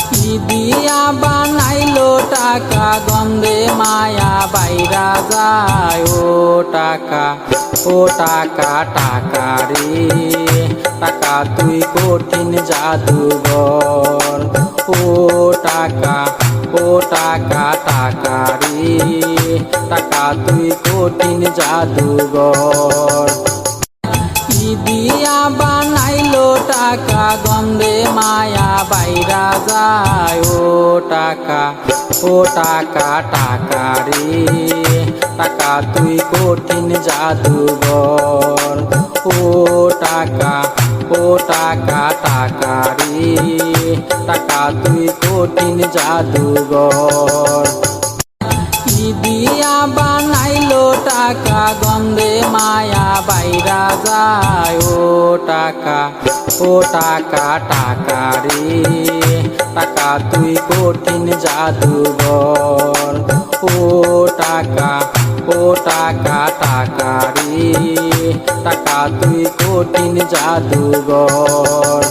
কি দিয়া বানাইলো টাকা গন্ধে মায়া বাইরা যায় ও টাকা টাকা রে টাকা তুই কঠিন জাদুঘর ও টাকা টাকা রে টাকা তুই কঠিন জাদুঘর কি দিয়া বানাইলো টাকা গন্ধে মায়া বাইরা যায় টাকা টাকা রে টাকা তুই কঠিন জাদুঘর ও টাকা টাকা রে টাকা তুই কঠিন জাদুঘর কি দিয়া বানাইলো টাকা গন্ধে মায়া বাইরা যায় টাকা টাকা রে টাকা তুই কঠিন জাদুঘর ও টাকা টাকা রে টাকা তুই কঠিন জাদুঘর।